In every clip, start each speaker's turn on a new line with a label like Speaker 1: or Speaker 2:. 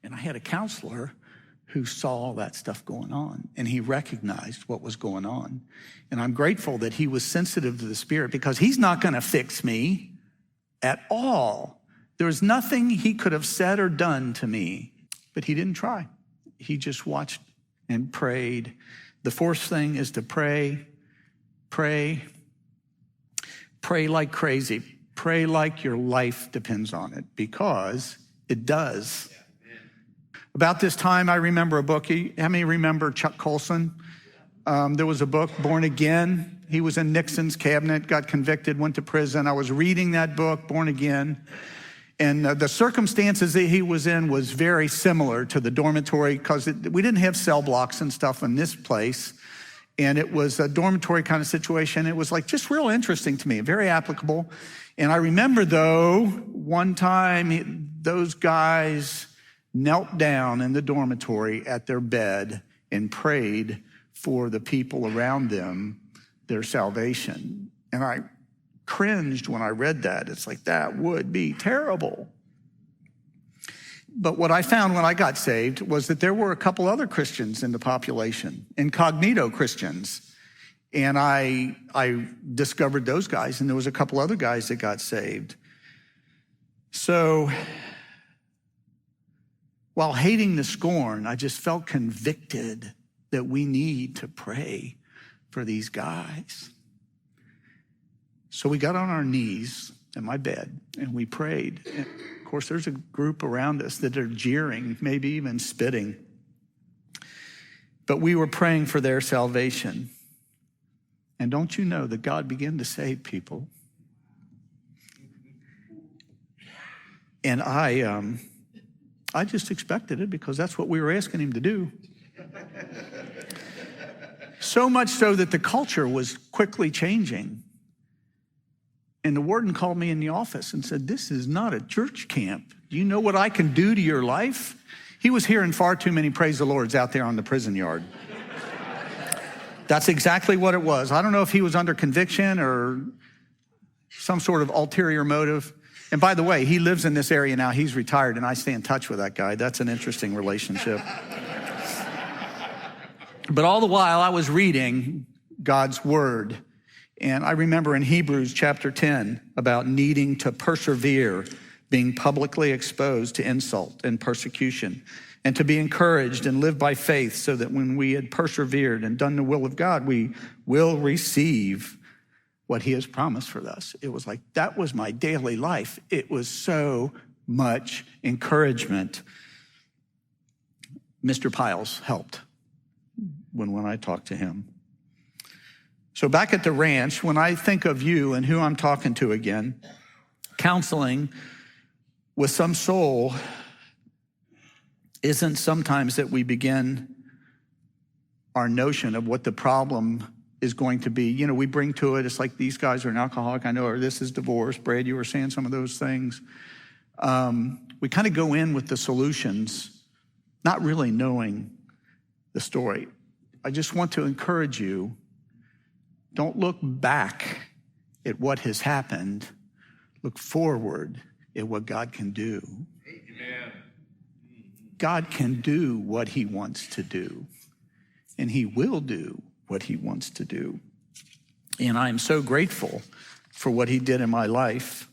Speaker 1: And I had a counselor who saw all that stuff going on, and he recognized what was going on. And I'm grateful that he was sensitive to the Spirit, because he's not going to fix me at all. There was nothing he could have said or done to me, but he didn't try. He just watched and prayed. The fourth thing is to pray like crazy. Pray like your life depends on it, because it does. About this time, I remember a book. How many remember Chuck Colson? There was a book, Born Again. He was in Nixon's cabinet, got convicted, went to prison. I was reading that book, Born Again. And the circumstances that he was in was very similar to the dormitory, because we didn't have cell blocks and stuff in this place. And it was a dormitory kind of situation. It was like just real interesting to me, very applicable. And I remember, though, one time those guys knelt down in the dormitory at their bed and prayed for the people around them, their salvation. And I cringed when I read that. It's like, that would be terrible. But what I found when I got saved was that there were a couple other Christians in the population, incognito Christians. And I discovered those guys, and there was a couple other guys that got saved. So while hating the scorn, I just felt convicted that we need to pray for these guys. So we got on our knees in my bed and we prayed. And of course, there's a group around us that are jeering, maybe even spitting. But we were praying for their salvation. And don't you know that God began to save people? And I just expected it, because that's what we were asking him to do. So much so that the culture was quickly changing. And the warden called me in the office and said, "This is not a church camp. Do you know what I can do to your life?" He was hearing far too many praise the Lords out there on the prison yard. That's exactly what it was. I don't know if he was under conviction or some sort of ulterior motive. And by the way, he lives in this area now. He's retired, and I stay in touch with that guy. That's an interesting relationship. But all the while, I was reading God's word. And I remember in Hebrews chapter 10 about needing to persevere, being publicly exposed to insult and persecution, and to be encouraged and live by faith, so that when we had persevered and done the will of God, we will receive what he has promised for us. It was like, that was my daily life. It was so much encouragement. Mr. Piles helped when I talked to him. So back at the ranch, when I think of you and who I'm talking to again, counseling with some soul isn't sometimes that we begin our notion of what the problem is going to be. You know, we bring to it, it's like, these guys are an alcoholic, I know, or this is divorce. Brad, you were saying some of those things. We kind of go in with the solutions, not really knowing the story. I just want to encourage you, don't look back at what has happened. Look forward at what God can do. Amen. God can do what he wants to do, and he will do what he wants to do. And I'm so grateful for what he did in my life.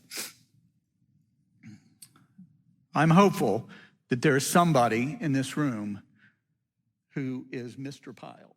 Speaker 1: I'm hopeful that there is somebody in this room who is Mr. Piles.